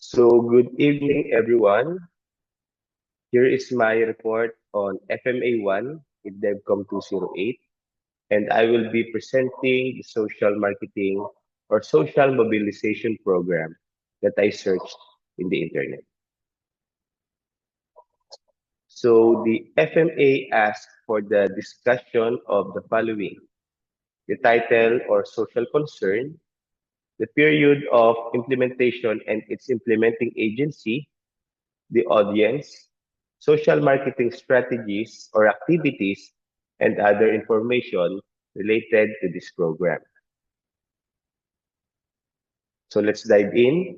So, good evening, everyone. Here is my report on FMA1 with DevCom 208, and I will be presenting the social marketing or social mobilization program that I searched in the internet. So, the FMA asked for the discussion of the following: the title or social concern, the period of implementation and its implementing agency, the audience, social marketing strategies or activities, and other information related to this program. So let's dive in.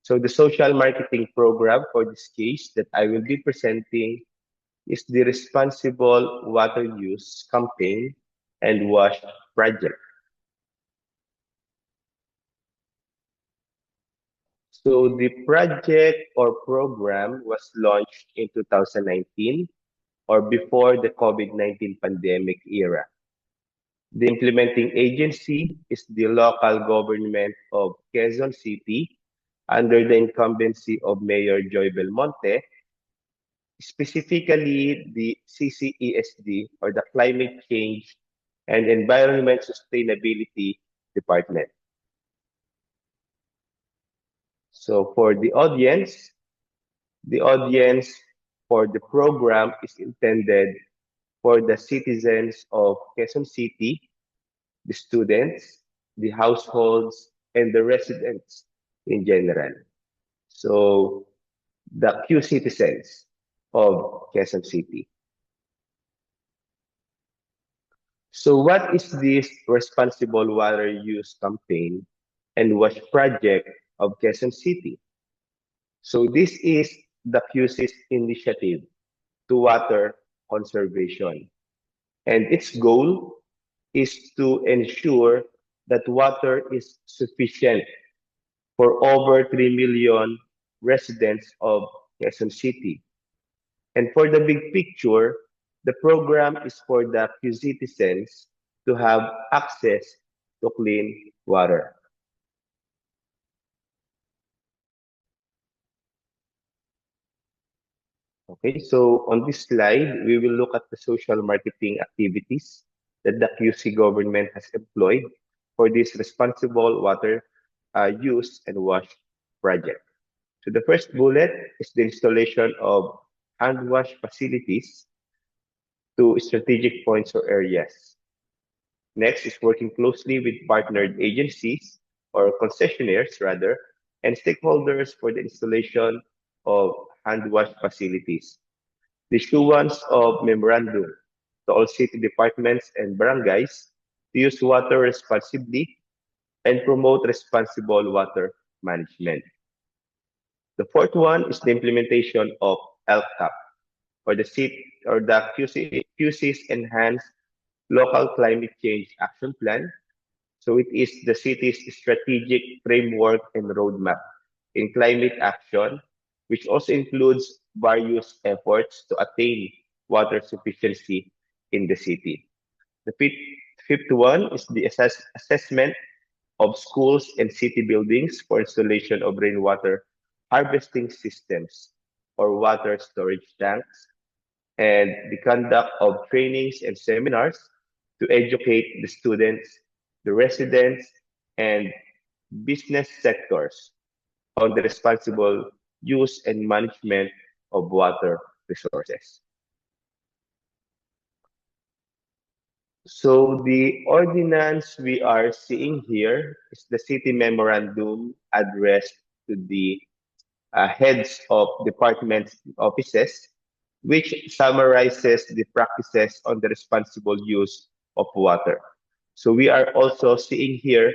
So the social marketing program for this case that I will be presenting is the Responsible Water Use Campaign and Wash Project. So the project or program was launched in 2019 or before the COVID-19 pandemic era. The implementing agency is the local government of Quezon City under the incumbency of Mayor Joy Belmonte, specifically the CCESD or the Climate Change and Environment Sustainability Department. So for the audience for the program is intended for the citizens of Quezon City, the students, the households, and the residents in general. So the Q citizens of Quezon City. So what is this responsible water use campaign and wash project of Quezon City? So this is the QC's initiative to water conservation. And its goal is to ensure that water is sufficient for over 3 million residents of Quezon City. And for the big picture, the program is for the citizens to have access to clean water. Okay, so on this slide, we will look at the social marketing activities that the QC government has employed for this responsible water use and wash project. So the first bullet is the installation of hand wash facilities to strategic points or areas. Next is working closely with partnered agencies or concessionaires rather and stakeholders for the installation of hand wash facilities. The issuance of memorandum to all city departments and barangays to use water responsibly and promote responsible water management. The fourth one is the implementation of LCAP or the QC's enhanced local climate change action plan. So it is the city's strategic framework and roadmap in climate action, which also includes various efforts to attain water sufficiency in the city. The fifth one is the assessment of schools and city buildings for installation of rainwater harvesting systems or water storage tanks, and the conduct of trainings and seminars to educate the students, the residents, and business sectors on the responsible use and management of water resources. So the ordinance we are seeing here is the city memorandum addressed to the heads of departments and offices, which summarizes the practices on the responsible use of water. So we are also seeing here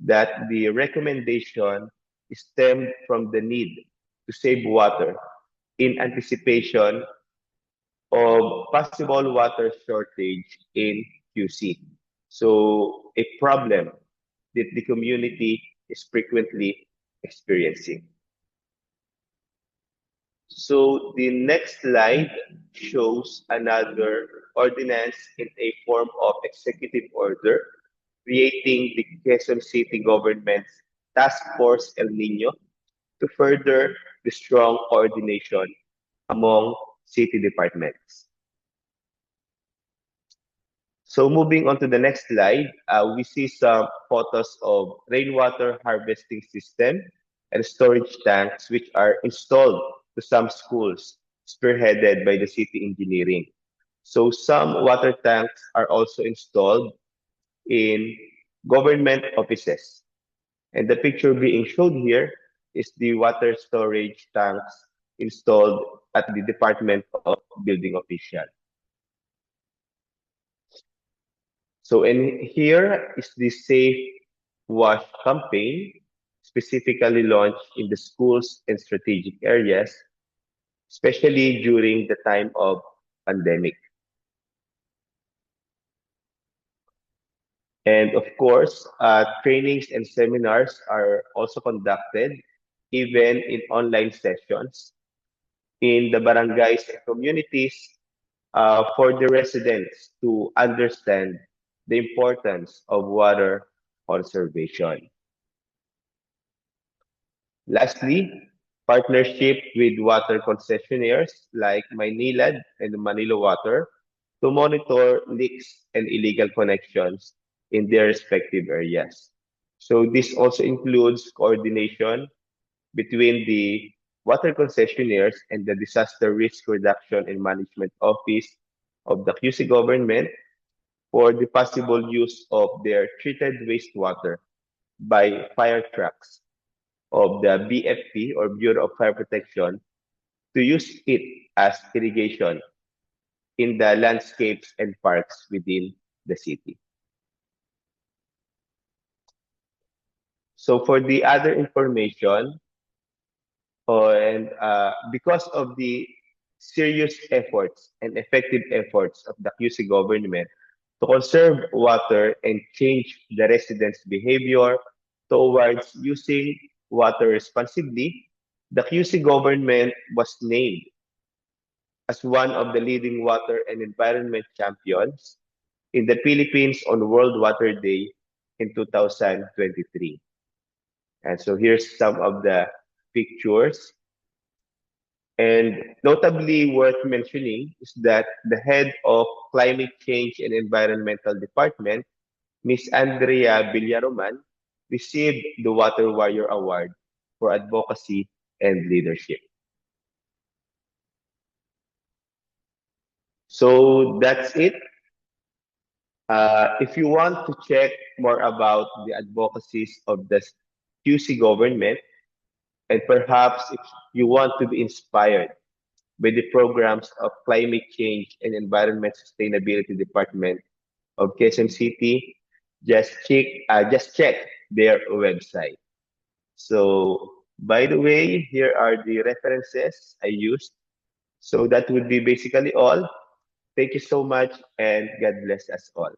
that the recommendation stemmed from the need to save water in anticipation of possible water shortage in QC. So a problem that the community is frequently experiencing. So the next slide shows another ordinance in a form of executive order creating the Quezon City government's Task Force El Nino to further the strong coordination among city departments. So moving on to the next slide, we see some photos of rainwater harvesting system and storage tanks which are installed to some schools spearheaded by the city engineering. So some water tanks are also installed in government offices. And the picture being shown here is the water storage tanks installed at the Department of Building Official. So in here is the Safe Wash campaign, specifically launched in the schools and strategic areas, especially during the time of pandemic. And of course, trainings and seminars are also conducted, even in online sessions, in the barangays and communities for the residents to understand the importance of water conservation. Lastly, partnership with water concessionaires like Maynilad and Manila Water to monitor leaks and illegal connections in their respective areas. So this also includes coordination between the water concessionaires and the Disaster Risk Reduction and Management Office of the QC government for the possible use of their treated wastewater by fire trucks of the BFP or Bureau of Fire Protection to use it as irrigation in the landscapes and parks within the city. So for the other information, because of the serious efforts and effective efforts of the QC government to conserve water and change the residents' behavior towards using water responsibly, the QC government was named as one of the leading water and environment champions in the Philippines on World Water Day in 2023. And so here's some of the pictures. And notably worth mentioning is that the head of Climate Change and Environmental Department, Miss Andrea Villaroman, received the Water Warrior Award for advocacy and leadership. So that's it. If you want to check more about the advocacies of the QC government, and perhaps if you want to be inspired by the programs of Climate Change and Environment Sustainability Department of Quezon City, just check their website. So, by the way, here are the references I used. So that would be basically all. Thank you so much, and God bless us all.